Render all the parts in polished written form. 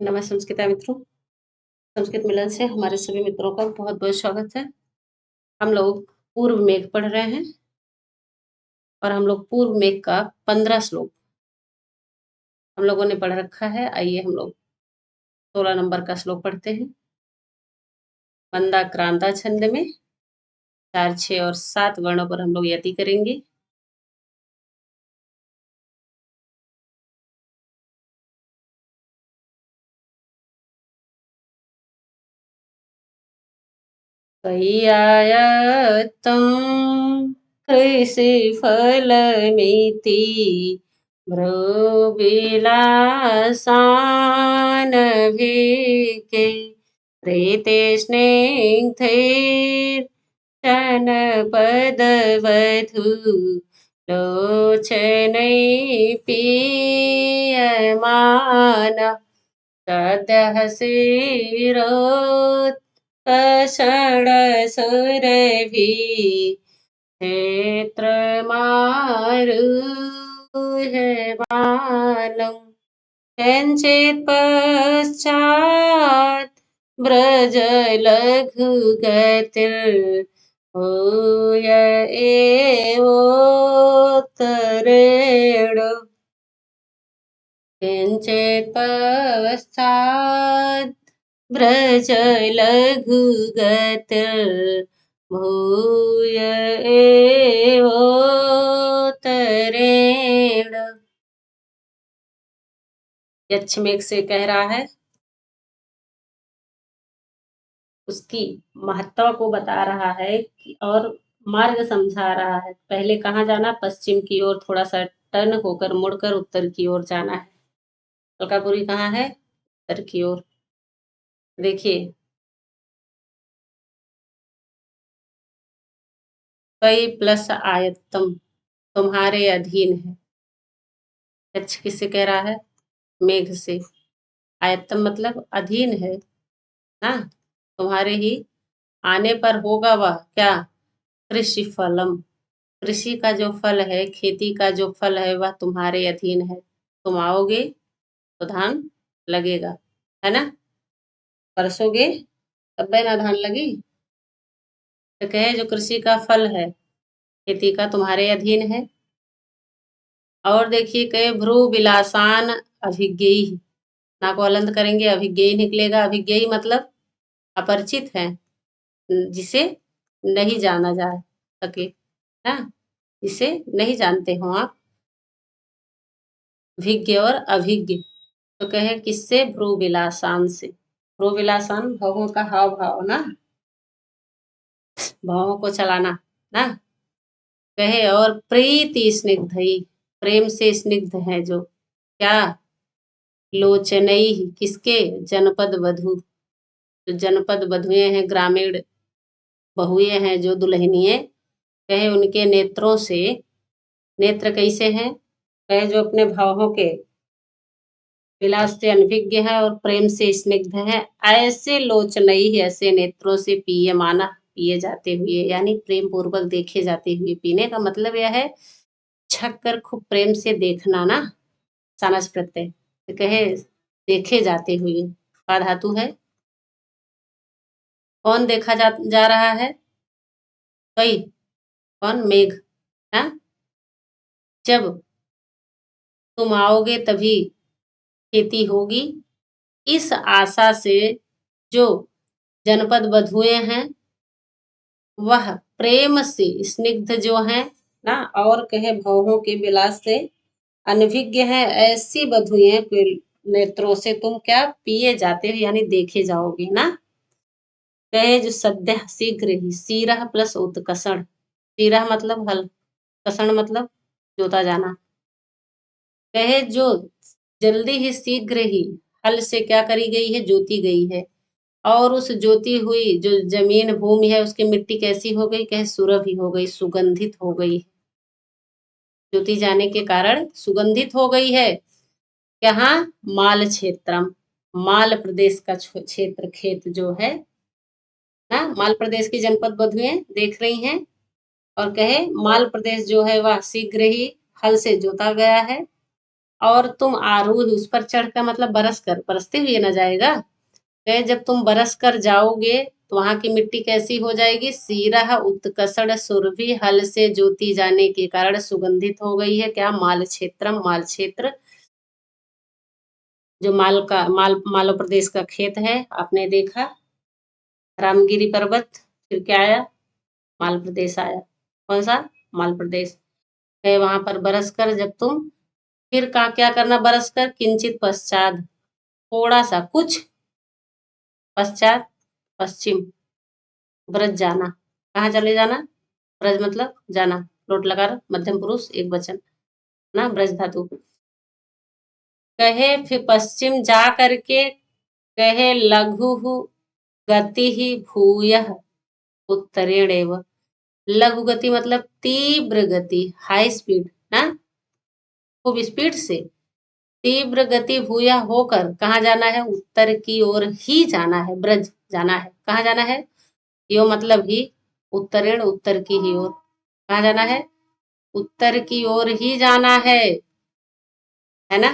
नमस्ते संस्कृता मित्रों, संस्कृत मिलन से हमारे सभी मित्रों का बहुत-बहुत स्वागत है। हम लोग पूर्व मेघ पढ़ रहे हैं और हम लोग पूर्व मेघ का 15 श्लोक हम लोगों ने पढ़ रखा है। आइए हम लोग 16 नंबर का श्लोक पढ़ते हैं। मंदाक्रांता छंद में 4, 6 और 7 वर्णों पर हम लोग यति करेंगे। त्वय्यायत्तं कृषिफलमिति भ्रूविलासानभिके प्रीते स्निग्धैर्जनपदवधू लोचनैः पीयमाना सद्यः क्षणसुरभिः क्षेत्रमारुह्यमानम् कञ्चित् पश्चात् व्रजलघुगतिर्भूय एवोत्तरेण किञ्चित् पश्चात् व्रजलघुगतिर्भूय एवोत्तरेण। यक्षमेघ से कह रहा है, उसकी महत्ता को बता रहा है और मार्ग समझा रहा है। पहले कहाँ जाना? पश्चिम की ओर थोड़ा सा टर्न होकर मुड़कर उत्तर की ओर जाना है। अलकापुरी कहाँ है? उत्तर की ओर। देखिए, कई प्लस आयत्तम तुम्हारे अधीन है। यक्ष किससे कह रहा है? मेघ से। आयत्तम मतलब अधीन है ना, तुम्हारे ही आने पर होगा वह क्या? कृषि फलम, कृषि का जो फल है, खेती का जो फल है वह तुम्हारे अधीन है। तुम आओगे तो धान लगेगा, है ना? परसोगे तब ना धान लगी। तो कहे जो कृषि का फल है, खेती का तुम्हारे अधीन है। और देखिए कहे भ्रू विलासान अभिज्ञेय, ना को अलंत करेंगे अभिज्ञेय निकलेगा। अभिज्ञेय मतलब अपरिचित है, जिसे नहीं जाना जा सके, है, जिसे नहीं जानते हो आप। भिज्ञ और अभिज्ञ तो कहे किससे? भ्रू विलासान से। भ्रू विलासान भावों का हाव भाव ना, भावों को चलाना ना। कहे और प्रीति स्निग्धई, प्रेम से स्निग्ध है जो, क्या? लोचनई, किसके? जनपद वधु, जो जनपद वधुएं हैं, ग्रामीण बहुएं हैं, जो दुल्हनिए, कहे उनके नेत्रों से। नेत्र कैसे हैं? कहे जो अपने भावों के विलास से अनभिज्ञ है और प्रेम से स्निग्ध है। ऐसे लोचनई, ऐसे नेत्रों से पिए माना, पिए जाते हुए, यानी प्रेम पूर्वक देखे जाते हुए। पीने का मतलब यह है छक कर खूब प्रेम से देखना ना, सानस प्रत्यय। तो कहे देखे जाते हुए, का धातु है। कौन देखा जा रहा है? कई, कौन? मेघ ना। जब तुम आओगे तभी खेती होगी, इस आशा से जो जनपद बधुए हैं वह प्रेम से स्निग्ध जो है ना, और कहे भवों के विलास से अनभिज्ञ है। ऐसी बधुएं के नेत्रों से तुम क्या? पिए जाते हो, यानी देखे जाओगे ना। कहे जो सद्य शीघ्र ही, सीरह प्लस उत्कर्षण। सीरह मतलब हल, कषण मतलब जोता जाना। कहे जो जल्दी ही, शीघ्र ही हल से क्या करी गई है? जोती गई है। और उस जोती हुई जो जमीन भूमि है उसकी मिट्टी कैसी हो गई? कहे सुरभि हो गई, सुगंधित हो गई। जोती जाने के कारण सुगंधित हो गई है। यहाँ माल क्षेत्रम, माल प्रदेश का क्षेत्र, खेत जो है ना, माल प्रदेश की जनपद बधुएं देख रही हैं। और कहे माल प्रदेश जो है वह शीघ्र ही हल से जोता गया है। और तुम आरूढ़ उस पर चढ़कर मतलब बरस कर, बरसते हुए ना जाएगा। कहे जब तुम बरस कर जाओगे तो वहां की मिट्टी कैसी हो जाएगी? सीरह उत्कसण सुरभि हल से जोती जाने के कारण सुगंधित हो गई है। क्या? माल क्षेत्रम, माल क्षेत्र, जो मालव प्रदेश का खेत है, आपने देखा। रामगिरी पर्वत, फिर क्या आया? माल प्रदेश आया। कौन सा? माल प्रदेश है। वहां पर बरस कर जब तुम, फिर का क्या करना? बरस कर किंचित पश्चात, थोड़ा सा, कुछ पश्चात, पश्चिम, ब्रज जाना। कहाँ चले जाना? ब्रज मतलब जाना, लोट लगा मध्यम पुरुष एक वचन ना, ब्रज धातु। कहे फिर पश्चिम जा करके, कहे लघु गति ही भूय उत्तरेण एव। लघु गति मतलब तीव्र गति, हाई स्पीड ना, खूब स्पीड से, तीव्र गति भूया होकर कहाँ जाना है? उत्तर की ओर ही जाना है, ब्रज जाना है। कहाँ जाना है? यो मतलब ही, उत्तरेण उत्तर की ही ओर। कहाँ जाना है? उत्तर की ओर ही जाना है ना।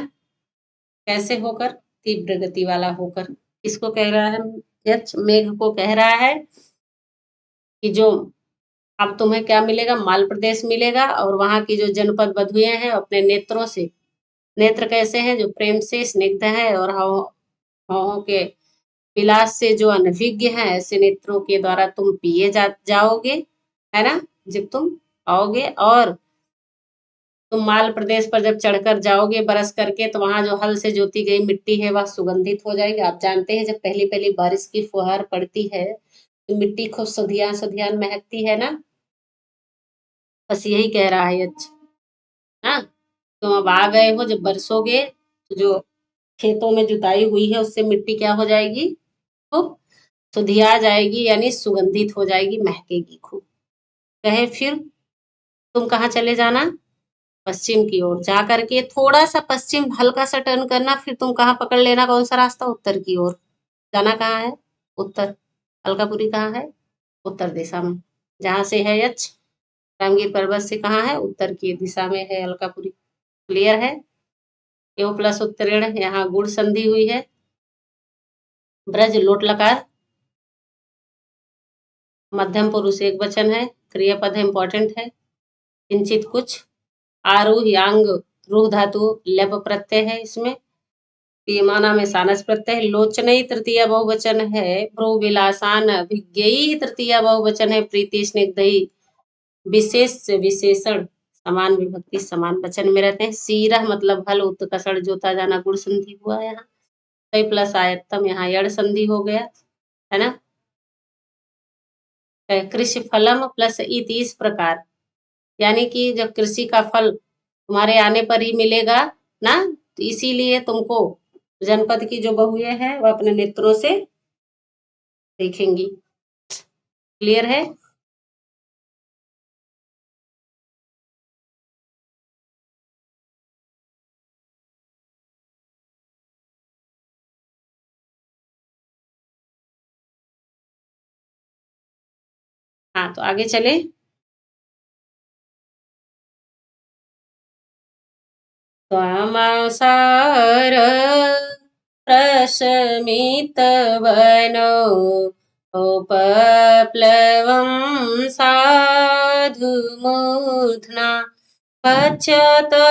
कैसे होकर? तीव्र गति वाला होकर। किसको कह रहा है? यक्ष मेघ को कह रहा है कि जो अब तुम्हें क्या मिलेगा? माल प्रदेश मिलेगा, और वहां की जो जनपद बधुए हैं अपने नेत्रों से, नेत्र कैसे हैं? जो प्रेम से स्निग्ध है, और हों के विलास से जो अनभिज्ञ हैं, ऐसे नेत्रों के द्वारा तुम पिए जाओगे, है ना, जब तुम आओगे। और तुम माल प्रदेश पर जब चढ़कर जाओगे बरस करके, तो वहां जो हल से जोती गई मिट्टी है वह सुगंधित हो जाएगी। आप जानते हैं जब पहली पहली बारिश की फुहार पड़ती है तो मिट्टी खूब सुधियान सुधियान महकती है ना। बस यही कह रहा है अच्छा। हाँ, तुम अब आ गए हो, जब बरसोगे तो जो खेतों में जुताई हुई है उससे मिट्टी क्या हो जाएगी? खूब सुधिया जाएगी, यानी सुगंधित हो जाएगी, महकेगी खूब। कहे फिर तुम कहाँ चले जाना? पश्चिम की ओर जा करके थोड़ा सा पश्चिम हल्का सा टर्न करना, फिर तुम कहाँ पकड़ लेना? कौन सा रास्ता? उत्तर की ओर। जाना कहाँ है? उत्तर। अलकापुरी कहाँ है? उत्तर दिशा में। जहां से है यक्ष, रामगिर पर्वत से कहाँ है? उत्तर की दिशा में है अलकापुरी। क्लियर है? एव प्लस उत्तरेण, यहाँ गुण संधि हुई है। ब्रज लोट लकार, मध्यम पुरुष एक वचन है, क्रियापद है, इंपॉर्टेंट है। किंचित कुछ, आरूह यांग, रूह धातु लेप प्रत्यय है इसमें। प्रियमाना में सानस प्रत्यय है। लोचनई तृतीय बहुवचन है। भ्रू विलासान अभिज्ञई तृतीय बहुवचन है। प्रीति स्निग्धई विशेष विशेषण समान विभक्ति समान वचन में रहते हैं। सीरह मतलब हल, उत्कर्षण जोता जाना, गुण संधि हुआ यहाँ। कई प्लस आयत्तम, यहाँ यड़ संधि हो गया, है ना। कृषि फलम प्लस इति, इस प्रकार, यानी कि जब कृषि का फल तुम्हारे आने पर ही मिलेगा ना, तो इसीलिए तुमको जनपद की जो बहुएं हैं वह अपने नेत्रों से देखेंगी। क्लियर है? हाँ, तो आगे चले। त्वमसार प्रशमित वनो उपप्लवं साधु मूर्ध्ना पश्चातध्वमपरिगतं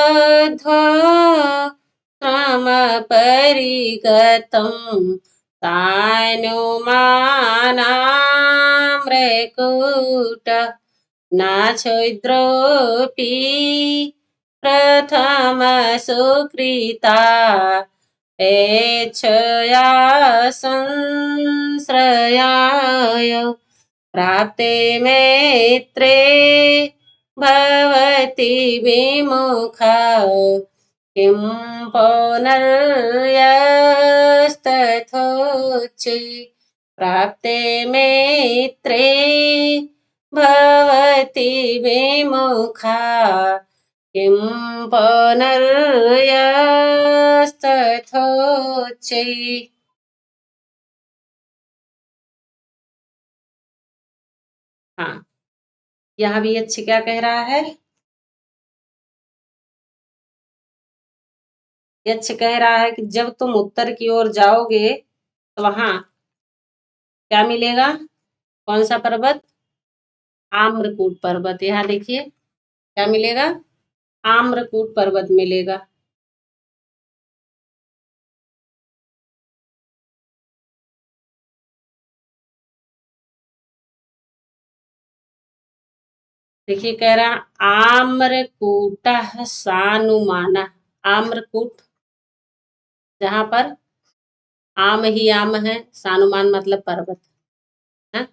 तानुमानाम्रकूट नाच्छिद्रोऽपि प्रथम सुकृता एच्छया संश्रयाय प्राप्ते मेत्रे भवति विमुखा किं पुनर्यस्तथोच्चि प्राप्ते मेत्रे भवति विमुखा किं पुनर्यस्तथोच्चि। हाँ, यहाँ भी अच्छी क्या कह रहा है? यक्ष कह रहा है कि जब तुम उत्तर की ओर जाओगे तो वहां क्या मिलेगा? कौन सा पर्वत? आम्रकूट पर्वत। यहाँ देखिए क्या मिलेगा? आम्रकूट पर्वत मिलेगा। देखिए कह रहा आम्रकूट सानुमाना। आम्रकूट जहां पर आम ही आम है, सानुमान मतलब पर्वत है।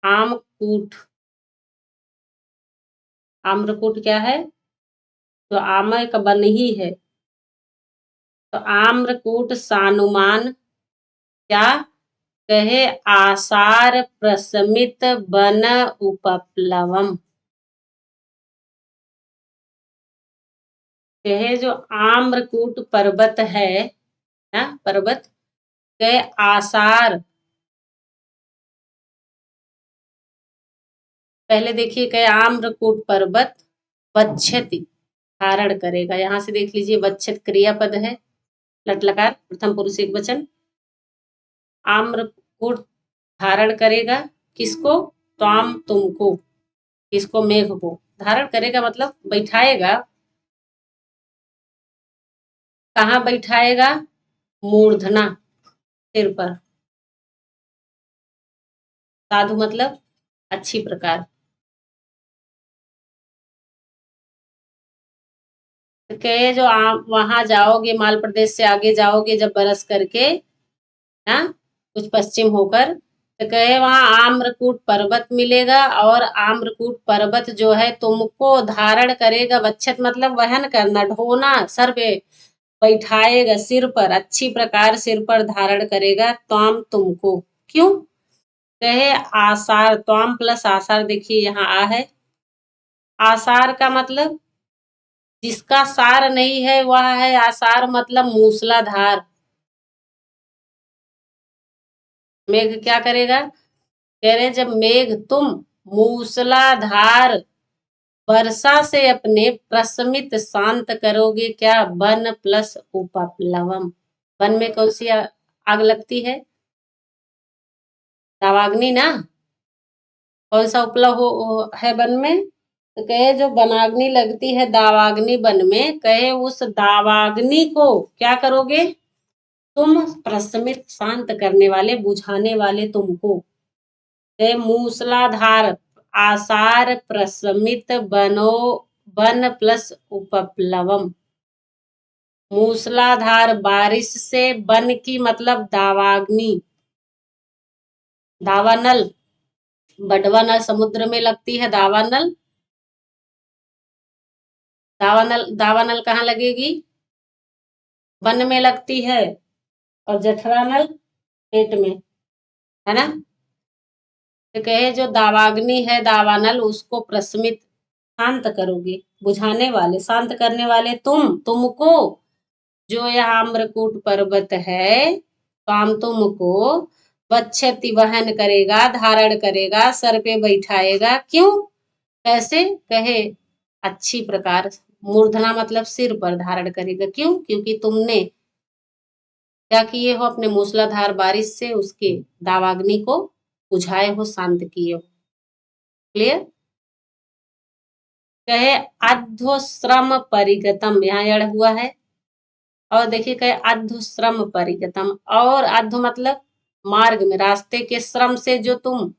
आमकूट, आम्रकूट क्या है? तो आम का वन ही है। तो आम्रकूट सानुमान क्या कहे? आसार प्रशमित वन उपप्लवम। कहे जो आम्रकूट पर्वत है ना, पर्वत के आसार, पहले देखिए कहे आम्रकूट पर्वत वच्छति धारण करेगा। यहां से देख लीजिए वच्छत क्रियापद है, लटलकार प्रथम पुरुष एक वचन। आम्रकूट धारण करेगा किसको? त्वाम तुमको। किसको? मेघ को। धारण करेगा मतलब बैठाएगा। कहाँ बैठाएगा? मूर्धना, सिर पर। साधु मतलब अच्छी प्रकार। तो कहे जो वहां जाओगे, माल प्रदेश से आगे जाओगे जब बरस करके ना, कुछ पश्चिम होकर, तो कहे वहां आम्रकूट पर्वत मिलेगा और आम्रकूट पर्वत जो है तुमको धारण करेगा। वच्छत मतलब वहन करना, ढोना, सर पे बैठाएगा, सिर पर अच्छी प्रकार सिर पर धारण करेगा। त्वाम तुमको। क्यों? कहे आसार, त्वाम प्लस आसार, देखिए यहाँ आ है। आसार का मतलब जिसका सार नहीं है वह है आसार, मतलब मूसलाधार। मेघ क्या करेगा? कह रहे जब मेघ तुम मूसलाधार वर्षा से अपने प्रशमित शांत करोगे, क्या? One plus उपप्लवम। वन में कौन सी आग लगती है? दावाग्नि ना। कौन सा उपलव है वन में? तो कहे जो वनाग्नि लगती है दावाग्नि वन में, कहे उस दावाग्नि को क्या करोगे? तुम प्रशमित, शांत करने वाले, बुझाने वाले तुमको। मूसलाधार आसार प्रशमित बनो, वन प्लस उपप्लवम। मूसलाधार बारिश से, वन की मतलब दावाग्नि, दावानल, बटवा नल समुद्र में लगती है दावानल। दावानल, दावानल कहाँ लगेगी? वन में लगती है। और जठरा नल पेट में, है ना। तो कहे जो दावाग्नि है दावानल, उसको प्रशमित, शांत करोगे, बुझाने वाले, शांत करने वाले तुमको जो यह आम्रकूट पर्वत है, काम तुमको वच्छति वहन करेगा, धारण करेगा, सर पे बैठाएगा। क्यों? कैसे? कहे अच्छी प्रकार। मूर्धना मतलब सिर पर धारण करेगा। क्यों? क्योंकि तुमने क्या किए हो? अपने मूसलाधार बारिश से उसके दावाग्नि को बुझाए हो, शांत किए हो। क्लियर? कहे अध्वश्रम परिगतम, यहाँ यड़ हुआ है। और देखिए कहे अध्वश्रम परिगतम, और अध्व मतलब मार्ग में, रास्ते के श्रम से जो तुम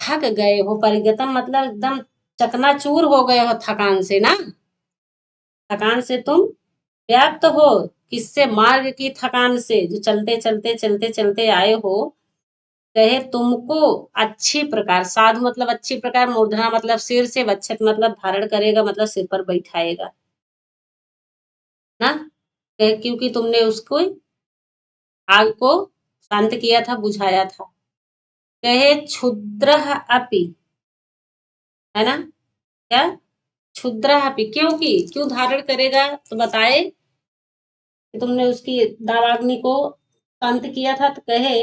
थक गए हो, परिगतम मतलब एकदम चकनाचूर हो गए हो थकान से ना। थकान से तुम व्याप्त हो। किससे? मार्ग की थकान से, जो चलते चलते चलते चलते आए हो। कहे तुमको अच्छी प्रकार, साधु मतलब अच्छी प्रकार, मूर्धना मतलब सिर से, वच्छत मतलब धारण करेगा मतलब सिर पर बैठाएगा ना। कहे क्योंकि तुमने उसको, आग को शांत किया था, बुझाया था। कहे क्षुद्र अपि, है ना। क्या? क्षुद्र अपि, क्योंकि क्यों धारण करेगा? तो बताए कि तुमने उसकी दावाग्नि को शांत किया था। तो कहे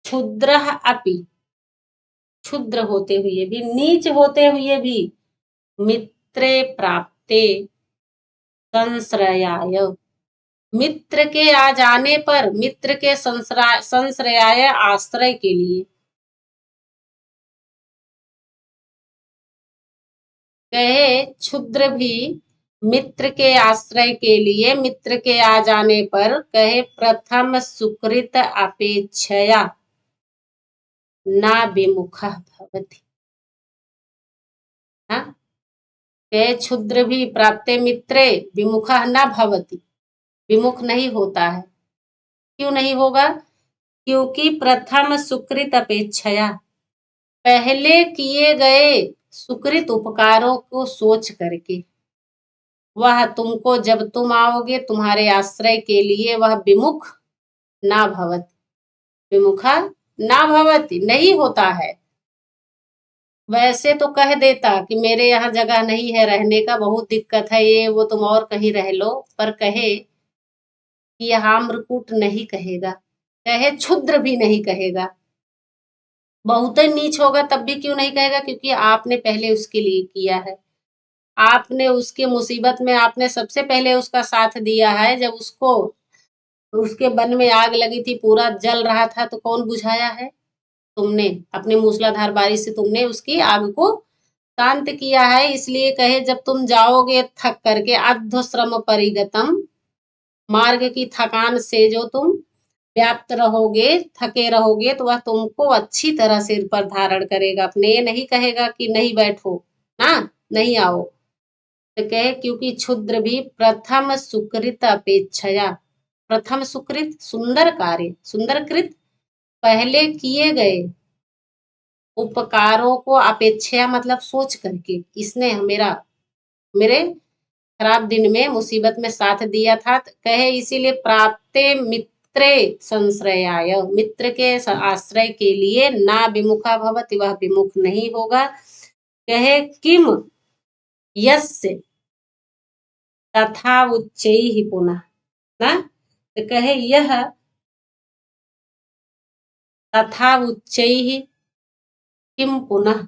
क्षुद्र अपि, क्षुद्र होते हुए भी, नीच होते हुए भी, मित्रे प्राप्ते संश्रयाय, मित्र के आ जाने पर, मित्र के संश्रयाय आश्रय के लिए। कहे क्षुद्र भी मित्र के आश्रय के लिए, मित्र के आ जाने पर, कहे प्रथम सुकृत अपेक्षया ना विमुख भवति। हाँ? कहे क्षुद्र भी प्राप्ते मित्रे विमुख न भवति, विमुख नहीं होता है। क्यों नहीं होगा? क्योंकि प्रथम सुकृत अपेक्षया, पहले किए गए सुकृत उपकारों को सोच करके, वह तुमको जब तुम आओगे तुम्हारे आश्रय के लिए वह विमुख ना भवति, विमुखा ना भवति, नहीं होता है। वैसे तो कह देता कि मेरे यहाँ जगह नहीं है रहने का, बहुत दिक्कत है, ये वो, तुम और कहीं रह लो, पर कहे कि यह आम्रकूट नहीं कहेगा, कहे क्षुद्र भी नहीं कहेगा, बहुत ही नीच होगा तब भी क्यों नहीं कहेगा? क्योंकि आपने पहले उसके लिए किया है, आपने उसके मुसीबत में आपने सबसे पहले उसका साथ दिया है। जब उसको, उसके वन में आग लगी थी, पूरा जल रहा था, तो कौन बुझाया है? तुमने, अपने मूसलाधार बारिश से तुमने उसकी आग को शांत किया है। इसलिए कहे जब तुम जाओगे थक करके, अध्वश्रम परिगतम, मार्ग की थकान से जो तुम व्याप्त रहोगे, थके रहोगे, तो वह तुमको अच्छी तरह सिर पर धारण करेगा अपने, ये नहीं कहेगा कि नहीं बैठो, ना नहीं आओ। तो कहे क्योंकि क्षुद्र भी प्रथम सुकृत अपेक्षया, प्रथम सुकृत सुंदर कार्य, सुंदर कृत, पहले किए गए उपकारों को अपेक्षा मतलब सोच करके, इसने मेरा, मेरे खराब दिन में, मुसीबत में साथ दिया था। कहे इसीलिए प्राप्ते मित्रे संश्रयाय, मित्र के आश्रय के लिए ना विमुखा भवति, वह विमुख नहीं होगा। कहे किम यस्य तथा उच्चैः पुनः, ना, तो कहे यह तथा उच्चैः किम पुनः,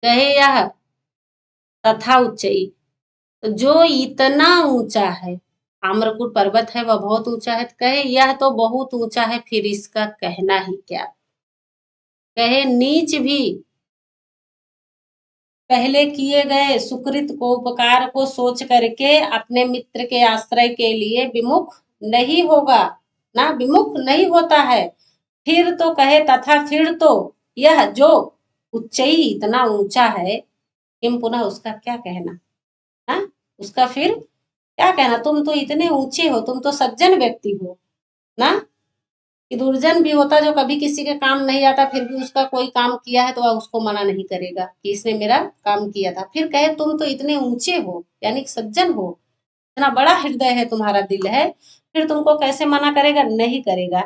कहे यह तथा उच्चैः, तो जो इतना ऊंचा है, आम्रकूट पर्वत है वह बहुत ऊंचा है, कहे यह तो बहुत ऊंचा है, फिर इसका कहना ही क्या। कहे नीच भी पहले किए गए सुकृत को, उपकार को सोच करके अपने मित्र के आश्रय के लिए विमुख नहीं होगा, ना विमुख नहीं होता है। फिर तो कहे तथा, फिर तो यह जो उच्च ही इतना ऊंचा है, किम पुनः, उसका क्या कहना, हा? उसका फिर क्या कहना? तुम तो इतने ऊंचे हो, तुम तो सज्जन व्यक्ति हो ना, कि दुर्जन भी होता जो कभी किसी के काम नहीं आता, फिर भी उसका कोई काम किया है तो वह उसको मना नहीं करेगा कि इसने मेरा काम किया था। फिर कहे तुम तो इतने ऊंचे हो, यानी कि सज्जन हो, इतना बड़ा हृदय है, तुम्हारा दिल है, फिर तुमको कैसे मना करेगा? नहीं करेगा।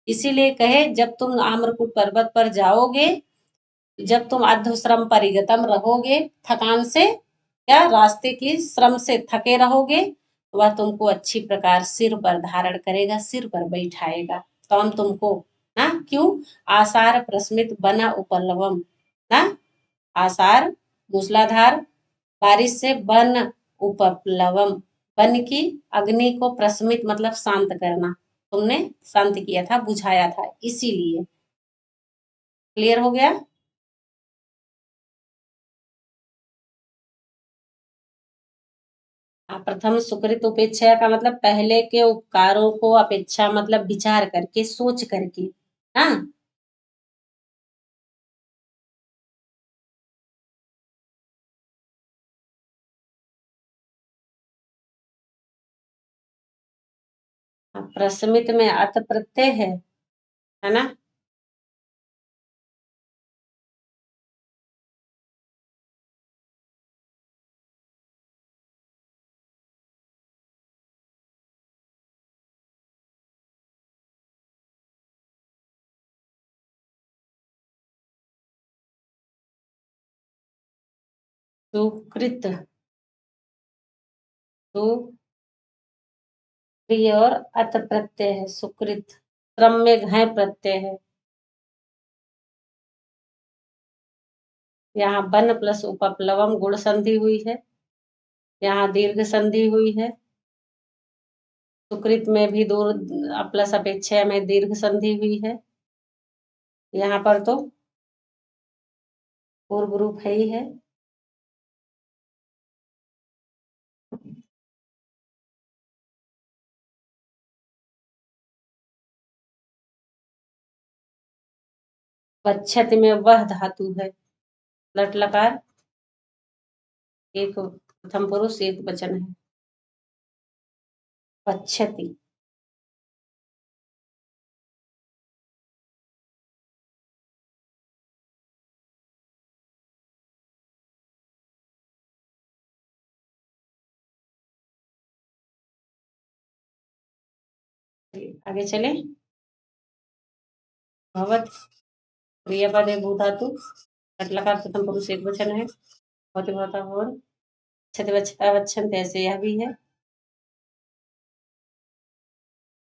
इसीलिए कहे जब तुम आम्रकूट पर्वत पर जाओगे, जब तुम अधोश्रम परिगतम रहोगे, थकान से, क्या रास्ते की श्रम से थके रहोगे, वह तुमको अच्छी प्रकार सिर पर धारण करेगा, सिर पर बैठाएगा, तो हम तुमको, ना क्यों, आसार प्रस्मित बना उपलवम, ना, आसार मूसलाधार बारिश से बन उपप्लवम, बन की अग्नि को प्रस्मित मतलब शांत करना, तुमने शांत किया था, बुझाया था, इसीलिए। क्लियर हो गया? प्रथम सुकृत उपेक्षा का मतलब पहले के उपकारों को अपेक्षा मतलब विचार करके, सोच करके, हाँ। प्रस्मित में अत प्रत्यय है ना। सुकृत, सुक्रिय और अत प्रत्यय है, सुकृत क्रम में घय प्रत्यय है। यहाँ बन प्लस उपप्लवम गुण संधि हुई है, यहाँ दीर्घ संधि हुई है। सुकृत में भी दो प्लस अपेक्षा में दीर्घ संधि हुई है। यहाँ पर तो पूर्व रूप है ही है। वक्षति में वह धातु है, लट लकार, एक प्रथम पुरुष एक वचन है, वक्षति। आगे चले। भवत क्रियापद है भू धातु, लट लकार प्रथम पुरुष एक वचन है, भवति भवता भवन, वक्षति वक्षता वक्षन्ति, ऐसे यह भी है।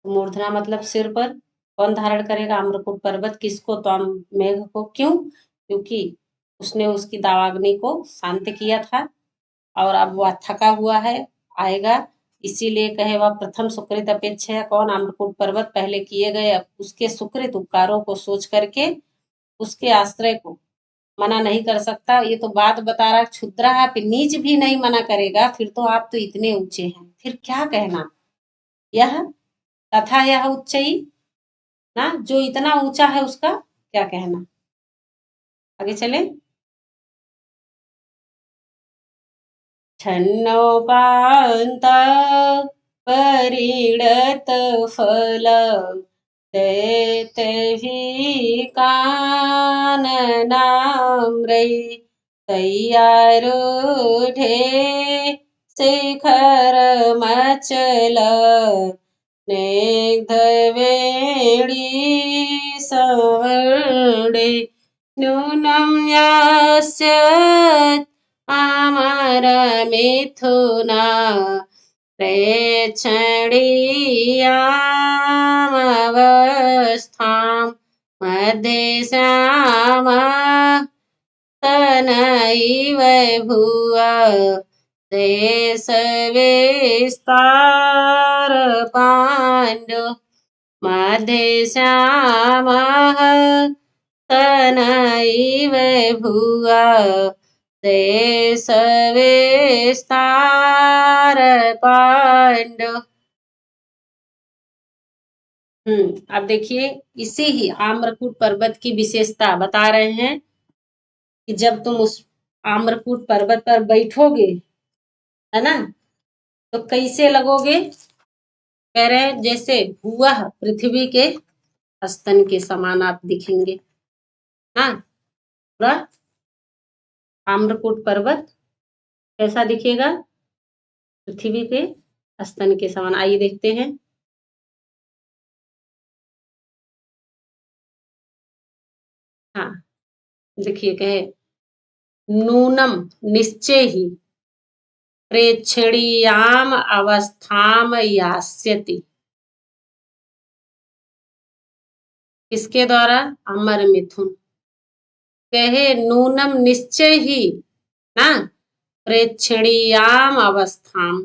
मूर्धना मतलब सिर पर। कौन धारण करेगा? अम्रकूट पर्वत। किसको? तो मेघ को। क्यों? क्योंकि उसने उसकी दावाग्नि को शांत किया था और अब वह थका हुआ है, आएगा, इसीलिए कहे वह प्रथम सुकृत अपेक्षा है। कौन? अम्रकूट पर्वत। पहले किए गए उसके सुकृत उपकारों को सोच करके उसके आश्रय को मना नहीं कर सकता। ये तो बात बता रहा, क्षुद्र आप नीच भी नहीं मना करेगा, फिर तो आप तो इतने ऊंचे हैं, फिर क्या कहना। यह तथा यह उच्चई ना, जो इतना ऊंचा है उसका क्या कहना। आगे चले। छन्नोपांत परिणत फल दैतभी काननाम्रै तैयारूढे शिखर मचल स्निग्धवेणी सवर्णे नूनं यस्य अमरमिथुना प्रेक्षणीयामवस्थां मध्ये श्यामः तनैव भुव देशविस्तार पाण्डु मध्ये श्यामः तनैव भुव देशविस्तार पाण्डु। अब देखिए, इसी ही आम्रकूट पर्वत की विशेषता बता रहे हैं कि जब तुम उस आम्रकूट पर्वत पर बैठोगे, है ना, तो कैसे लगोगे? कह रहे हैं जैसे भुआ पृथ्वी के स्तन के समान आप दिखेंगे। हाँ, पूरा आम्रकूट पर्वत कैसा दिखेगा? पृथ्वी के स्तन के समान। आइए देखते हैं। हाँ, देखिए कहे नूनम निश्चय ही प्रेक्षणीयाम अवस्थाम यास्यति। किसके द्वारा? अमर मिथुन। कहे नूनम निश्चय ही ना प्रेक्षणीयाम अवस्थाम,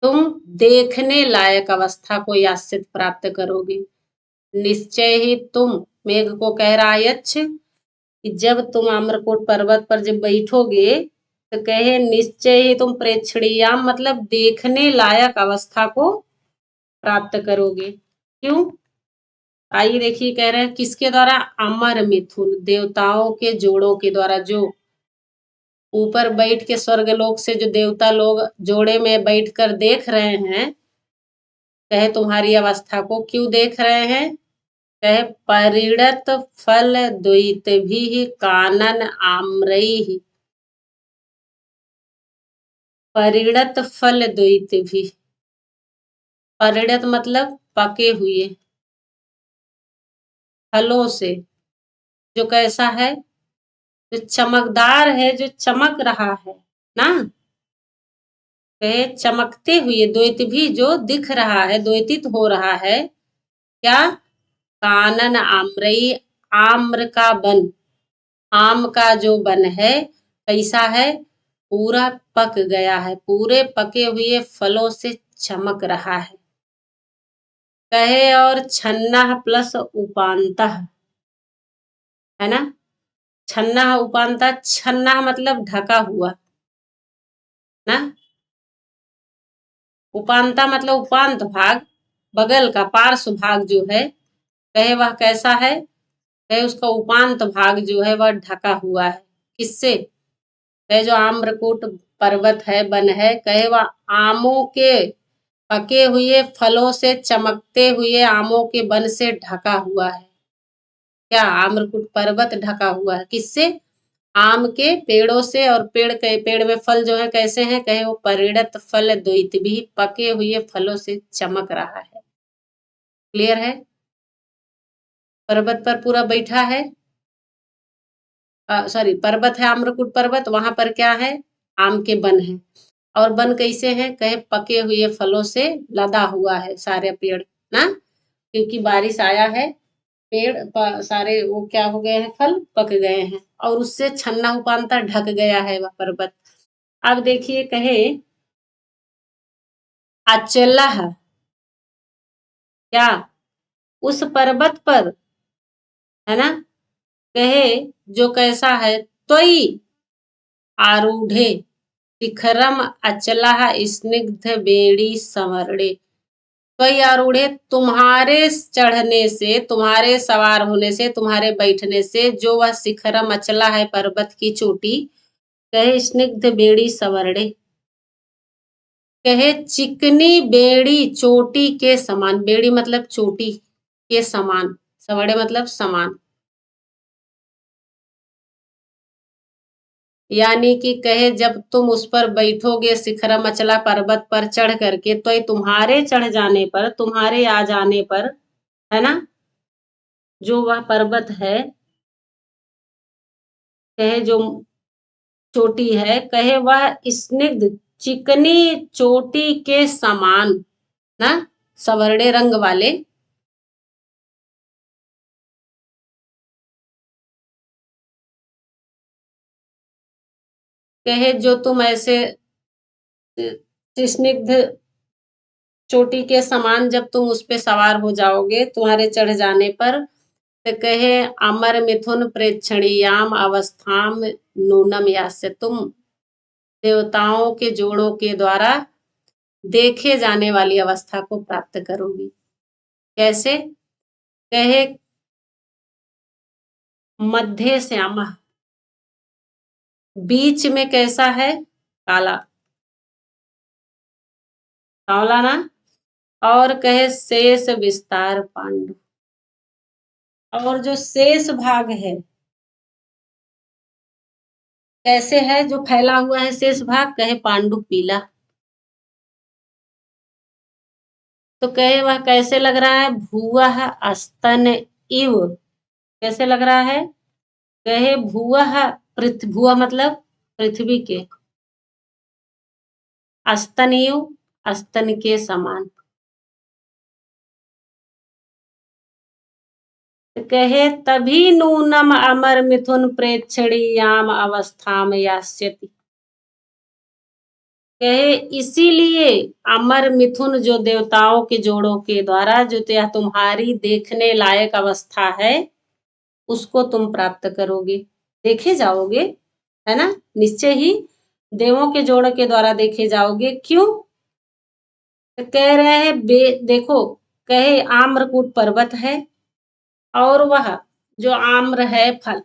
तुम देखने लायक अवस्था को यास्यत प्राप्त करोगे। निश्चय ही तुम, मेघ को कह रहा है यक्ष कि जब तुम अमरकोट पर्वत पर जब बैठोगे तो कहे निश्चय ही तुम प्रेक्षणीयाम मतलब देखने लायक अवस्था को प्राप्त करोगे। क्यों? आइए देखिए, कह रहे हैं किसके द्वारा? अमर मिथुन, देवताओं के जोड़ों के द्वारा। जो ऊपर बैठ के स्वर्गलोक से जो देवता लोग जोड़े में बैठकर देख रहे हैं, कहे तुम्हारी अवस्था को क्यों देख रहे हैं? कहे परिणत फल द्वैत भी कानन आम्रई। परिणत फल द्वैत भी, परिणत मतलब पके हुए फलों से, जो कैसा है? जो चमकदार है, जो चमक रहा है ना, कहे चमकते हुए, द्वैत भी जो दिख रहा है, द्वैतित हो रहा है। क्या? कानन आम्रई, आम्र का वन, आम का जो वन है कैसा है, पूरा पक गया है, पूरे पके हुए फलों से चमक रहा है। कहे और छन्ना प्लस उपांतः, है ना। छन्ना उपांतः, छन्ना मतलब ढका हुआ ना, उपांता मतलब उपांत भाग, बगल का पार्श्व भाग जो है, कहे वह कैसा है, कहे उसका उपांत भाग जो है वह ढका हुआ है। किससे, कहे जो आम्रकूट पर्वत है, वन है, कहे वह आमों के पके हुए फलों से, चमकते हुए आमों के वन से ढका हुआ है। क्या, आम्रकूट पर्वत ढका हुआ है किससे, आम के पेड़ों से, और पेड़ में फल जो है कैसे हैं, कहे वो परिणत फल द्वैत भी, पके हुए फलों से चमक रहा है। क्लियर है। पर्वत पर पूरा बैठा है, सॉरी पर्वत है आम्रकूट पर्वत, वहां पर क्या है, आम के वन है, और वन कैसे हैं, कहे पके हुए फलों से लदा हुआ है सारे पेड़ ना, क्योंकि बारिश आया है, सारे वो क्या हो गए हैं, फल पक गए हैं, और उससे छन्ना उपांता ढक गया है वह पर्वत। अब देखिए, कहे अचला, क्या, उस पर्वत पर, है ना, कहे जो कैसा है, त्वयि आरूढ़े शिखरम अचला स्निग्ध बेड़ी संवरणे, त्वयि आरूढ़े तुम्हारे चढ़ने से, तुम्हारे सवार होने से, तुम्हारे बैठने से, जो वह शिखरम अचला है पर्वत की चोटी, कहे स्निग्ध बेड़ी संवरणे, कहे चिकनी बेड़ी चोटी के समान, बेड़ी मतलब चोटी के समान, सवड़े मतलब समान, यानी कि कहे जब तुम उस पर बैठोगे शिखरम अचला पर्वत पर चढ़ करके, तो ये तुम्हारे चढ़ जाने पर, तुम्हारे आ जाने पर, है ना, जो वह पर्वत है, कहे जो चोटी है, कहे वह स्निग्ध चिकनी चोटी के समान ना, सवरणे रंग वाले, कहे जो तुम ऐसे स्निग्ध चोटी के समान जब तुम उस पे सवार हो जाओगे, तुम्हारे चढ़ जाने पर, तो कहे अमर मिथुन प्रेक्षणीयाम अवस्थाम नूनम यास्य, तुम देवताओं के जोड़ों के द्वारा देखे जाने वाली अवस्था को प्राप्त करोगी। कैसे, कहे मध्य श्यामा, बीच में कैसा है, काला, सांवला ना, और कहे शेष विस्तार पांडु, और जो शेष भाग है कैसे है, जो फैला हुआ है शेष भाग, कहे पांडु पीला, तो कहे वह कैसे लग रहा है, भूवः अस्तन इव, कैसे लग रहा है, कहे भूवः भूआ मतलब पृथ्वी के, अस्तन इव अस्तन के समान, तो कहे तभी नूनम अमर मिथुन प्रेक्षणीयाम अवस्था में यास्यति, कहे इसीलिए अमर मिथुन जो देवताओं के जोड़ों के द्वारा जो यह तुम्हारी देखने लायक अवस्था है, उसको तुम प्राप्त करोगे, देखे जाओगे, है ना, निश्चय ही देवों के जोड़ के द्वारा देखे जाओगे। क्यों, तो कह रहे हैं देखो, कहे आम्रकूट पर्वत है, और वह जो आम्र है फल,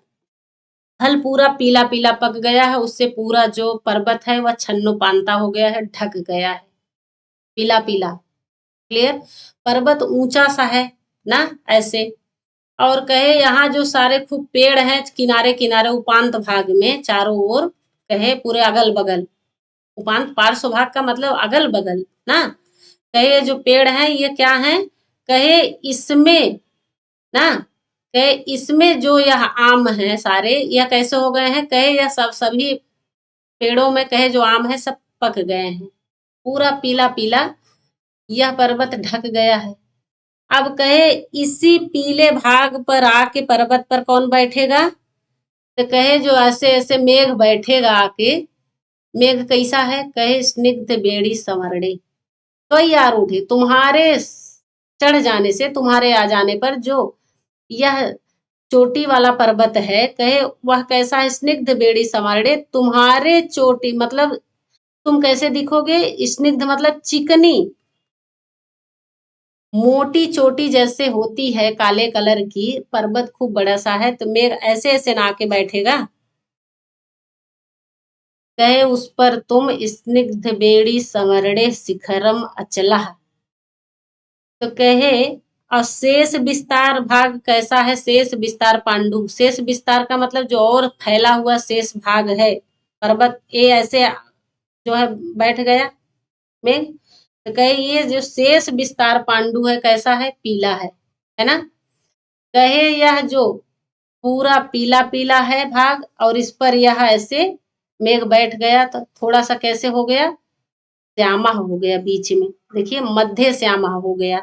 फल पूरा पीला पीला पक गया है, उससे पूरा जो पर्वत है वह छन्नो पानता हो गया है, ढक गया है, पीला पीला। क्लियर, पर्वत ऊंचा सा है ना, ऐसे, और कहे यहाँ जो सारे खूब पेड़ हैं किनारे किनारे उपांत भाग में चारों ओर, कहे पूरे अगल बगल, उपांत पार्श्व भाग का मतलब अगल बगल ना, कहे जो पेड़ हैं ये क्या है, कहे इसमें ना, कहे इसमें जो यह आम है सारे, यह कैसे हो गए हैं, कहे यह सभी पेड़ों में, कहे जो आम है सब पक गए हैं, पूरा पीला पीला यह पर्वत ढक गया है। अब कहे इसी पीले भाग पर आके पर्वत पर कौन बैठेगा, तो कहे जो ऐसे ऐसे मेघ बैठेगा आके, मेघ कैसा है, कहे स्निग्ध बेड़ी संवरणे, तो यार उठे तुम्हारे चढ़ जाने से, तुम्हारे आ जाने पर जो यह चोटी वाला पर्वत है, कहे वह कैसा है, स्निग्ध बेड़ी संवरणे, तुम्हारे चोटी मतलब तुम कैसे दिखोगे, स्निग्ध मतलब चिकनी मोटी चोटी जैसे होती है काले कलर की, पर्वत खूब बड़ा सा है, तो मेघ ऐसे ऐसे ना के बैठेगा, कहे उस पर तुम स्निग्ध बेड़ी संवरणे शिखरम अचला, तो कहे और शेष विस्तार भाग कैसा है, शेष विस्तार पांडु, शेष विस्तार का मतलब जो और फैला हुआ शेष भाग है, पर्वत ये ऐसे जो है बैठ गया मेघ, तो कहे ये जो शेष विस्तार पांडु है कैसा है, पीला है ना, कहे यह जो पूरा पीला पीला है भाग, और इस पर यह ऐसे मेघ बैठ गया, तो थोड़ा सा कैसे हो गया, श्यामा हो गया बीच में, देखिए मध्य श्यामा हो गया,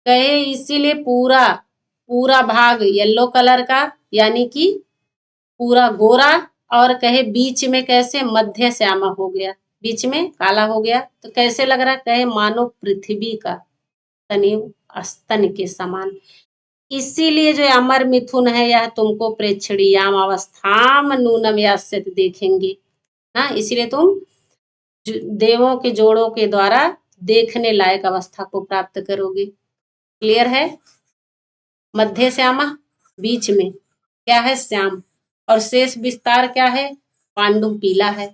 कहे इसीलिए पूरा पूरा भाग येलो कलर का, यानी कि पूरा गोरा, और कहे बीच में कैसे मध्य श्यामा हो गया, बीच में काला हो गया, तो कैसे लग रहा, कहे मानो पृथ्वी का तनिव स्तन के समान, इसीलिए जो अमर मिथुन है यह तुमको प्रेक्षणीयाम अवस्थाम नूनम यास्यति देखेंगे, हाँ इसीलिए तुम देवों के जोड़ों के द्वारा देखने लायक अवस्था को प्राप्त करोगे। क्लियर है, मध्य श्यामा बीच में क्या है, श्याम, और शेष विस्तार क्या है, पांडु पीला है,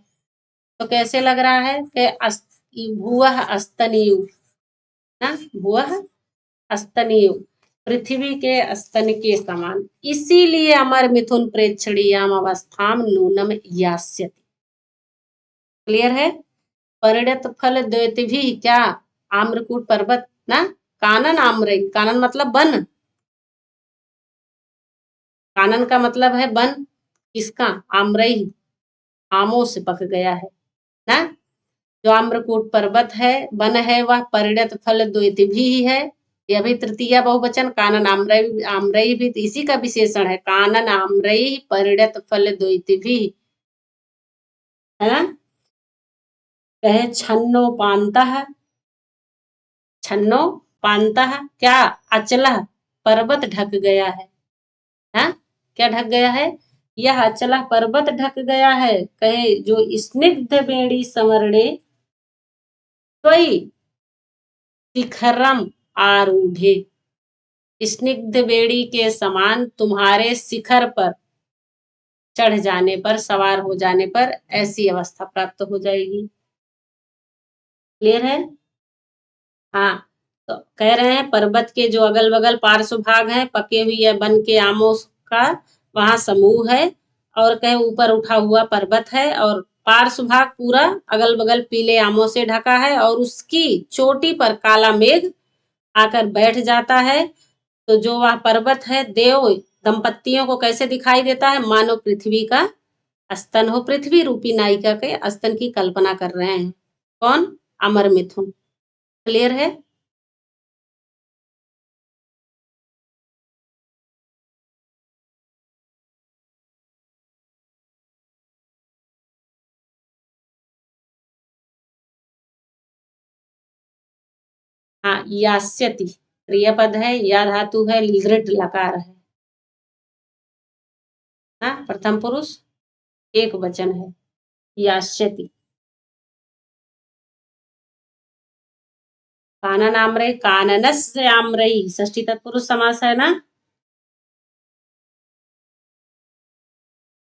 तो कैसे लग रहा है कि भुवः अस्तनीयु ना, भुवः अस्तनीयु पृथ्वी के स्तन के समान, इसीलिए अमर मिथुन प्रेक्षणीयाम अवस्थाम नूनम यास्यति। क्लियर है, परिणत फल द्वैति क्या, आम्रकूट पर्वत ना, कानन आम्र, कानन मतलब वन, कानन का मतलब है वन, किसका, आम्रई, आमों से पक गया है ना, जो आम्रकूट पर्वत है वन है, वह परिणत फल द्वैति भी है, यह भी तृतीया बहुवचन, कानन आम्रई, आम्रई भी इसी का विशेषण है, कानन आम्रई परिणत फल द्वैति भी, है ना, कहे छन्नो पांता, छन्नो पांता क्या, अचला पर्वत ढक गया है, हाँ क्या ढक गया है, यह अचला पर्वत ढक गया है, कहे जो स्निग्ध बेड़ी संवरणे त्वयि शिखरम आरूढ़े, स्निग्ध बेड़ी के समान तुम्हारे शिखर पर चढ़ जाने पर, सवार हो जाने पर ऐसी अवस्था प्राप्त हो जाएगी। क्लियर है, हाँ, तो कह रहे हैं पर्वत के जो अगल बगल पार्श्व भाग है, पके हुई है वन के आमों का वहां समूह है, और कहे ऊपर उठा हुआ पर्वत है, और पार्श्व भाग पूरा अगल बगल पीले आमों से ढका है, और उसकी चोटी पर काला मेघ आकर बैठ जाता है, तो जो वह पर्वत है देव दंपतियों को कैसे दिखाई देता है, मानो पृथ्वी का स्तन हो, पृथ्वी रूपी नायिका के स्तन की कल्पना कर रहे हैं, कौन, अमर मिथुन। क्लियर है, हाँ यास्यति क्रियापद है, या धातु है, लृट लकार है, हाँ प्रथम पुरुष एक वचन है, यास्यति, कानन आम्रय, काननस्य आम्रई षष्ठी तत्पुरुष समास है ना,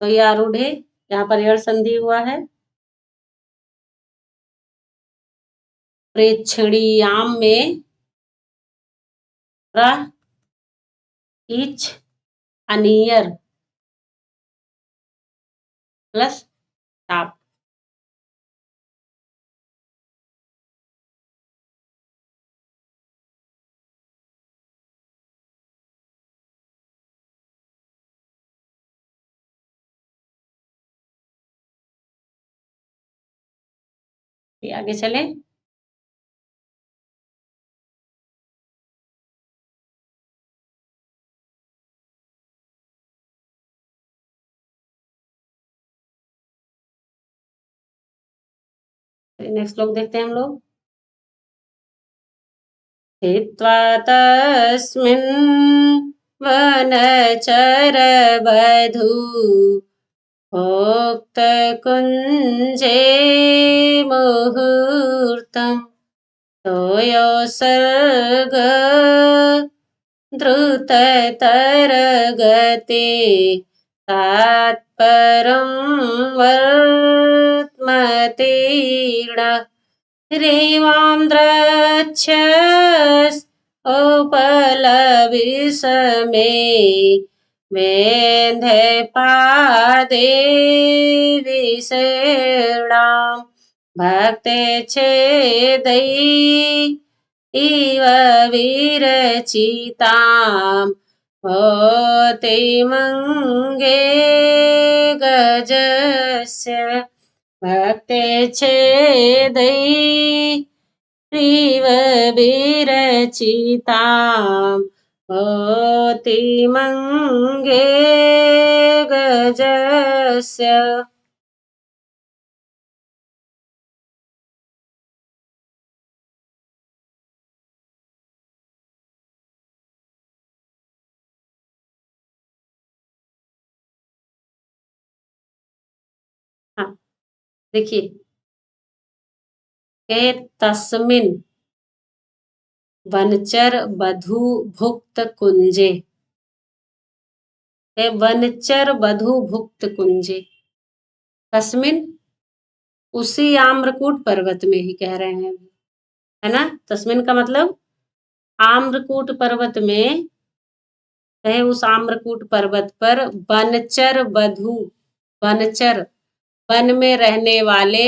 तो ये आरूढ़ है, यहाँ पर यड़ संधि हुआ है, प्रेक्षणीयाम में रह इच अनियर प्लस ताप, ये आगे चले, नेक्स्ट श्लोक देखते हैं हम लोग। स्थित्वा तस्मिन् वनचरवधू भोक्तकुञ्जे मुहूर्तम् तोयोसर्ग द्रुततरगते तात्परं वर्त्मतीर्ण रेवां द्रक्ष्यस् उपलविस्मे मेन्धे पादे विषेणाम् भक्ते छेदै इव विरचिताम् भवति मंगे गजस्य भक्ते छेदै इव विरचिताम् भवति मंगे गजस्य। हाँ देखिए, के तस्मिन वनचर वधू भुक्त कुंजे, के वनचर वधू भुक्त कुंजे, तस्मिन उसी आम्रकूट पर्वत में ही कह रहे हैं, है ना। तस्मिन का मतलब आम्रकूट पर्वत में है, उस आम्रकूट पर्वत पर वनचर वधू, वनचर वन में रहने वाले,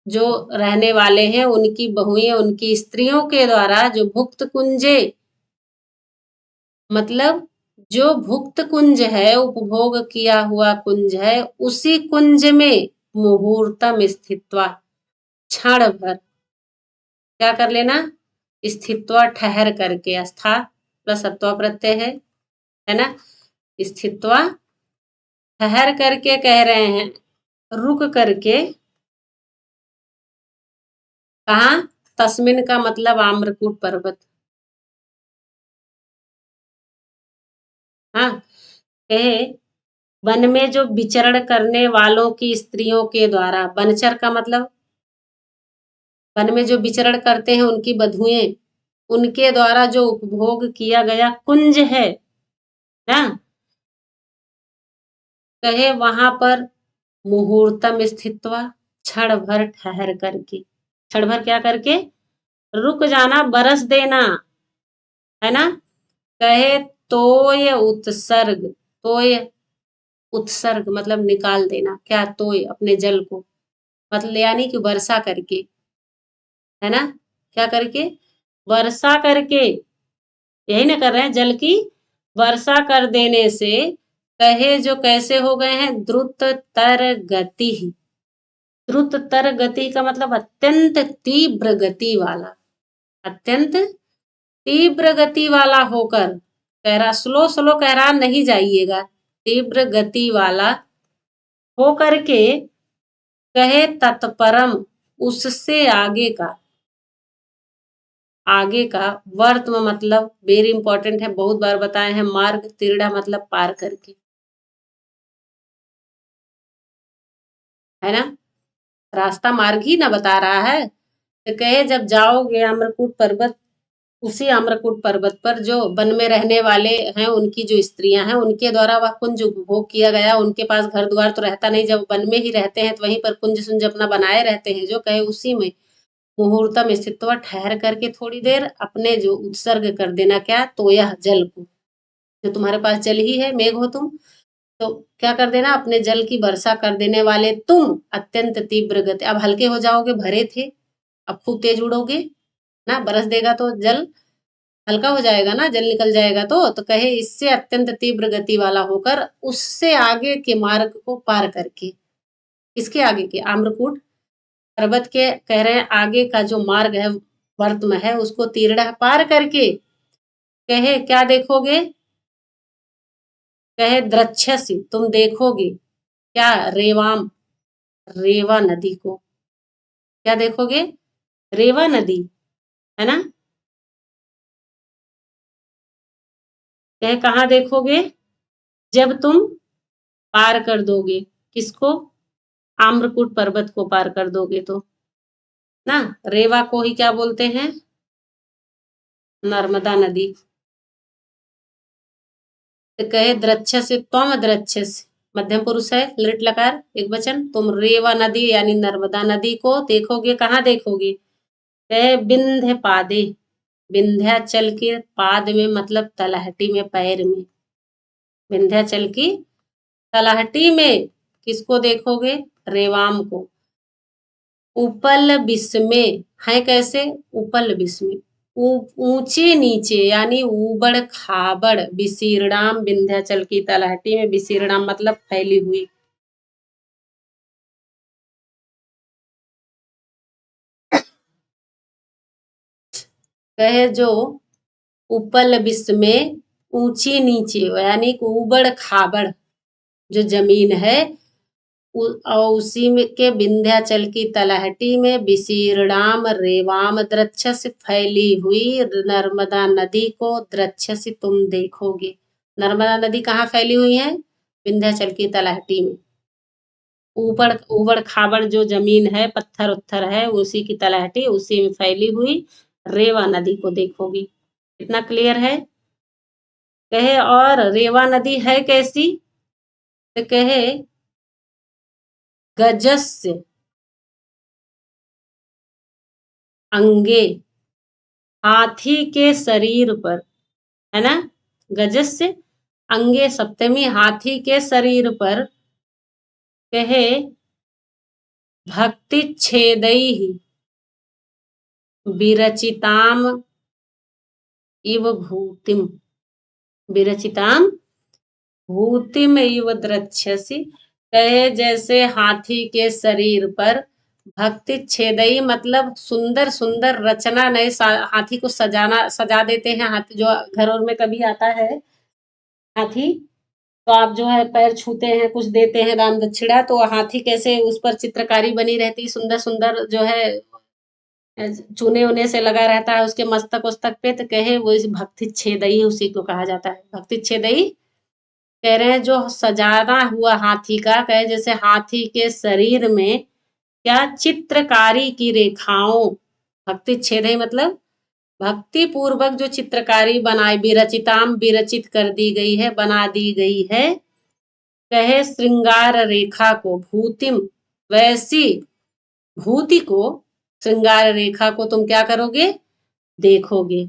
जो रहने वाले हैं उनकी बहुएं, उनकी स्त्रियों के द्वारा जो भुक्त कुंजे, मतलब जो भुक्त कुंज है, उपभोग किया हुआ कुंज है, उसी कुंज में मुहूर्तम स्थित्वा, क्षण भर क्या कर लेना, स्थित्वा ठहर करके, स्था प्लस सत्वा प्रत्यय है ना, स्थित्वा ठहर करके कह रहे हैं, रुक करके, कहा, तस्मिन का मतलब आम्रकूट पर्वत, हाँ, कहे वन में जो विचरण करने वालों की स्त्रियों के द्वारा, वनचर का मतलब वन में जो विचरण करते हैं उनकी बधुएं, उनके द्वारा जो उपभोग किया गया कुंज है ना, कहे वहां पर मुहूर्तम स्थित्वा, क्षण भर ठहर करके, क्षण भर क्या करके, रुक जाना, बरस देना, है ना। कहे तोय उत्सर्ग, तोय उत्सर्ग मतलब निकाल देना, क्या, तोय अपने जल को, मतलब यानी कि वर्षा करके, है ना, क्या करके, वर्षा करके, यही ना कर रहे हैं, जल की वर्षा कर देने से, कहे जो कैसे हो गए हैं, द्रुत तर गति, द्रुत तर गति का मतलब अत्यंत तीव्र गति वाला, अत्यंत तीव्र गति वाला होकर, कह रहा स्लो स्लो कह रहा नहीं जाइएगा, तीव्र गति वाला हो करके, कहे तत्परम उससे आगे का, आगे का, वर्त में मतलब वेरी इंपॉर्टेंट है, बहुत बार बताए हैं, मार्ग, तीर्णा मतलब पार करके, है ना, रास्ता मार्ग ही ना बता रहा है। तो कहे जब जाओगे अमरकूट पर्वत, उसी अमरकूट पर्वत पर जो वन में रहने वाले हैं उनकी जो स्त्रियां हैं उनके द्वारा वह कुंज उपभोग किया गया, उनके पास घर द्वार तो रहता नहीं, जब वन में ही रहते हैं तो वहीं पर कुंज सुंज अपना बनाए रहते हैं, जो कहे उसी में मुहूर्तम स्थित ठहर करके थोड़ी देर अपने जो उत्सर्ग कर देना, क्या, तो यह जल को, जो तुम्हारे पास जल ही है, मेघ हो तुम, तो क्या कर देना, अपने जल की वर्षा कर देने वाले तुम, अत्यंत तीव्र गति, अब हल्के हो जाओगे, भरे थे अब खूब तेज उड़ोगे ना, बरस देगा तो जल हल्का हो जाएगा ना, जल निकल जाएगा, तो कहे इससे अत्यंत तीव्र गति वाला होकर, उससे आगे के मार्ग को पार करके, इसके आगे के आम्रकूट पर्वत के कह रहे हैं आगे का जो मार्ग है, वर्त में है, उसको तीर्णा पार करके, कहे क्या देखोगे, कहे द्रक्ष्यसि तुम देखोगे, क्या, रेवाम, रेवा नदी को, क्या देखोगे? रेवा नदी, है ना? कहे कहाँ देखोगे? जब तुम पार कर दोगे, किसको? आम्रकूट पर्वत को पार कर दोगे तो, ना? रेवा को ही क्या बोलते हैं? नर्मदा नदी। तो कहे द्रक्षस त्वम द्रक्षस, मध्यम पुरुष है, लिट लकार एक वचन। तुम रेवा नदी यानी नर्मदा नदी को देखोगे, कहाँ देखोगे? कहे विंध्य पादे, विंध्याचल के पाद में मतलब तलहटी में, पैर में। विंध्याचल की तलहटी में किसको देखोगे? रेवाम को। उपल बिस्मे है कैसे? उपल बिस्मे ऊंचे नीचे यानी ऊबड़ खाबड़, विशीर्णाम विंध्याचल की तलहटी में, विशीर्णाम मतलब फैली हुई। कहे जो उपल बिस्मे ऊंची नीचे यानी ऊबड़ खाबड़ जो जमीन है, और उसी में के विंध्याचल की तलहटी में विशीर्णाम रेवाम द्रक्षस फैली हुई नर्मदा नदी को द्रक्षस तुम देखोगे। नर्मदा नदी कहाँ फैली हुई है? विंध्याचल की तलहटी में। ऊबड़ ऊबड़ खाबड़ जो जमीन है, पत्थर उत्थर है, उसी की तलहटी, उसी में फैली हुई रेवा नदी को देखोगी। इतना क्लियर है? कहे और रेवा नदी है कैसी? तो कहे गजस्य अंगे, हाथी के शरीर पर, है ना? गजस्य अंगे सप्तमी, हाथी के शरीर पर। कहे भक्ति छेदई विरचिताम इव भूतिम, विरचिताम भूतिम इव द्रक्ष्यसि। कहे जैसे हाथी के शरीर पर भक्ति छेदई मतलब सुंदर सुंदर रचना, नए हाथी को सजाना, सजा देते हैं। हाथी जो घरों में कभी आता है हाथी, तो आप जो है पैर छूते हैं, कुछ देते हैं दान दक्षिणा, तो हाथी कैसे उस पर चित्रकारी बनी रहती, सुंदर सुंदर जो है चूने उने से लगा रहता है उसके मस्तक उस्तक पे। तो कहे वो इस भक्ति छेदई, उसी को कहा जाता है भक्ति छेदई। कह रहे हैं जो सजाना हुआ हाथी का, कहे जैसे हाथी के शरीर में क्या चित्रकारी की रेखाओं, भक्ति छेदई मतलब भक्ति पूर्वक जो चित्रकारी बनाई, विरचिताम विरचित कर दी गई है, बना दी गई है। कहे श्रृंगार रेखा को भूतिम, वैसी भूति को, श्रृंगार रेखा को तुम क्या करोगे? देखोगे।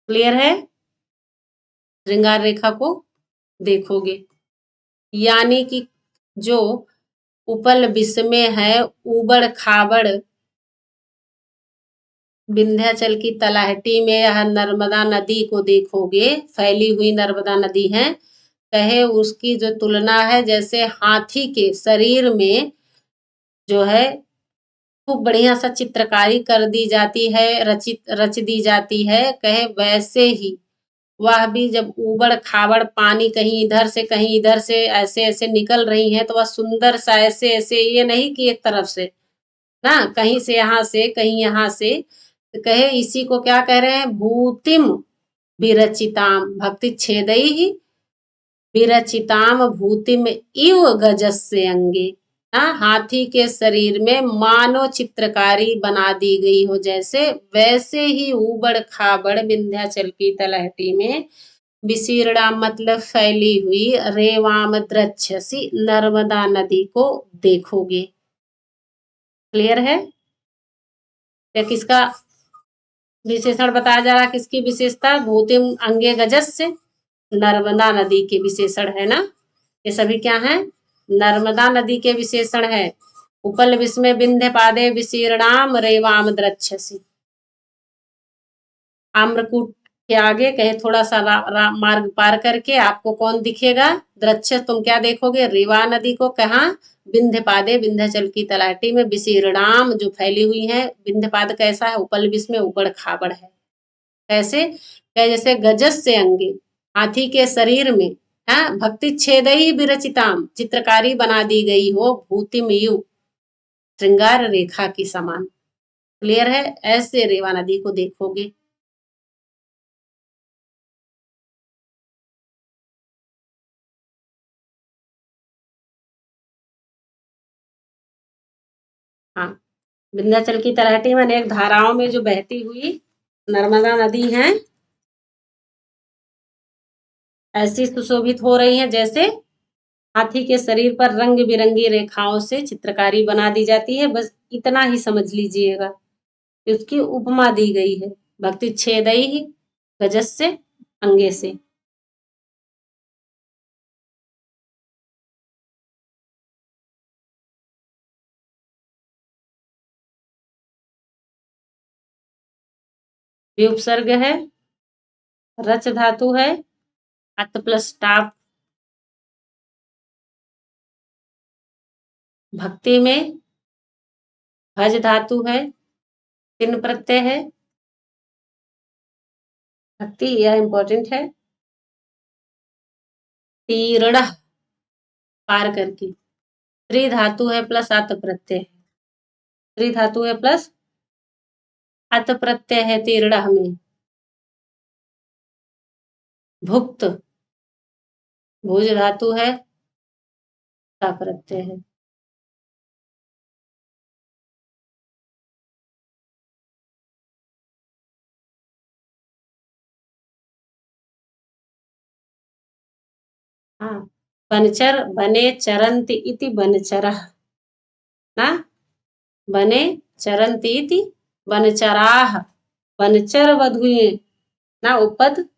क्लियर है? श्रृंगार रेखा को देखोगे यानी कि जो उपल विस्मय है, ऊबड़ खाबड़ विंध्याचल की तलहटी में यह नर्मदा नदी को देखोगे, फैली हुई नर्मदा नदी है। कहे उसकी जो तुलना है जैसे हाथी के शरीर में जो है खूब बढ़िया सा चित्रकारी कर दी जाती है, रच दी जाती है। कहे वैसे ही वह भी जब ऊबड़ खाबड़ पानी कहीं इधर से कहीं इधर से ऐसे ऐसे निकल रही है, तो वह सुंदर सा ऐसे ऐसे, ये नहीं कि एक तरफ से ना, कहीं से यहाँ से कहीं यहाँ से। तो कहे इसी को क्या कह रहे हैं? भूतिम विरचिताम, भक्ति छेदई ही विरचिताम भूतिम इव गजस्य अंगे। हाँ, हाथी के शरीर में मानो चित्रकारी बना दी गई हो जैसे, वैसे ही ऊबड़ खाबड़ विंध्याचल की तलहटी में विशीर्णा मतलब फैली हुई रेवाम द्रक्षसी नर्मदा नदी को देखोगे। क्लियर है? या किसका विशेषण बताया जा रहा? किसकी विशेषता? भूतिम अंगे गजस्य, नर्मदा नदी के विशेषण है ना। ये सभी क्या है? नर्मदा नदी के विशेषण है। उपल विस्मय विंध्य पादे विशीर्णाम रेवाम द्रक्षसी। आम्रकूट के आगे कहे थोड़ा सा मार्ग पार करके आपको कौन दिखेगा? द्रक्षस, तुम क्या देखोगे? रेवा नदी को। कहाँ? विंध्यपादे, विंध्याचल की तलहटी में, विशीर्णाम जो फैली हुई है। विंध्यपाद कैसा है? उपल विस्मय ऊबड़ खाबड़ है। कैसे? जैसे गजस से अंगे, हाथी के शरीर में, हाँ, भक्ति छेदई विरचिताम चित्रकारी बना दी गई हो, भूतिमयु श्रृंगार रेखा की समान। क्लियर है? ऐसे रेवा नदी को देखोगे। हाँ, विंध्याचल की तलहटी में अनेक धाराओं में जो बहती हुई नर्मदा नदी है, ऐसी सुशोभित हो रही है जैसे हाथी के शरीर पर रंग बिरंगी रेखाओं से चित्रकारी बना दी जाती है। बस इतना ही समझ लीजिएगा, उसकी उपमा दी गई है। भक्ति छेदई ही गजस से अंगे से। विउपसर्ग है, रच धातु है, अत प्लस टाप। भक्ति में भज धातु है, तिन प्रत्यय है। भक्ति यह इंपॉर्टेंट है। तीर्ण पार करके। त्रि धातु है प्लस अत प्रत्यय है। त्रि धातु है प्लस अत प्रत्यय है तीर्ण में। भुक्त भुज धातु है, ता प्रत्यय है। हाँ, बनचर बने चरन्ति इति बनचरः ना, बने चरन्ति इति बनचराः। बनचर वधुए ना उपद।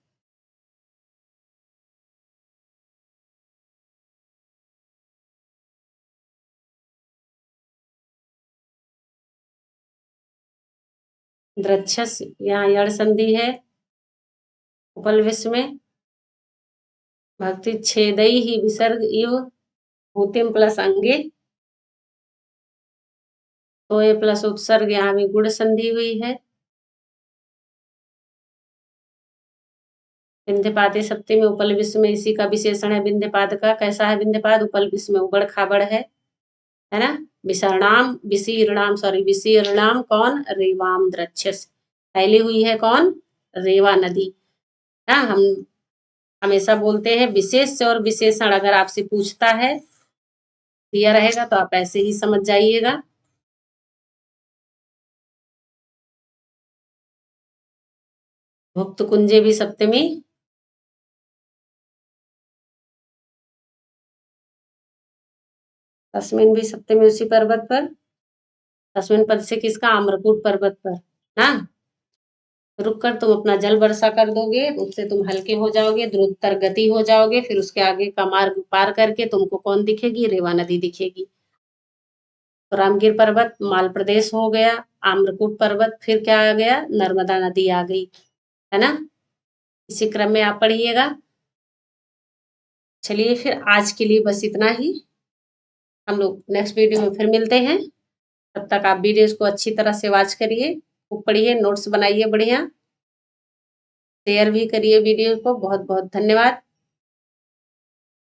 द्रक्षस यहाँ यड़ संधि है उपलविष में। भक्ति छेदई ही विसर्ग इव भूतिम प्लस अंगे। तो ये प्लस उपसर्ग यहाँ भी गुण संधि हुई है। विंध्यपाती सप्तमी उपलविष में इसी का विशेषण है विंध्यपाद का। कैसा है विंध्यपाद? उपलविष में उबड़ खाबड़ है ना। विसरणाम विशीर्णाम सॉरी विशीर्णाम कौन? रेवाम द्रक्षस। फैली हुई है कौन? रेवा नदी ना। हम हमेशा बोलते हैं विशेष और विशेषण अगर आपसे पूछता है दिया रहेगा तो आप ऐसे ही समझ जाइएगा। भुक्त कुंजे भी सप्तमी। तस्मिन भी सप्तमी उसी पर्वत पर। तस्मिन पद से किसका? आम्रकूट पर्वत पर ना। रुक कर तुम अपना जल वर्षा कर दोगे, उससे तुम हल्के हो जाओगे, द्रुततर गति हो जाओगे। फिर उसके आगे का मार्ग पार करके तुमको कौन दिखेगी? रेवा नदी दिखेगी। तो रामगिर पर्वत माल प्रदेश हो गया, आम्रकूट पर्वत, फिर क्या आ गया? नर्मदा नदी आ गई, है ना। इसी क्रम में आप पढ़िएगा। चलिए फिर आज के लिए बस इतना ही। हम लोग नेक्स्ट वीडियो में फिर मिलते हैं। तब तक आप वीडियोस को अच्छी तरह से वॉच करिए, खूब पढ़िए, नोट्स बनाइए बढ़िया, शेयर भी करिए वीडियो को। बहुत बहुत धन्यवाद।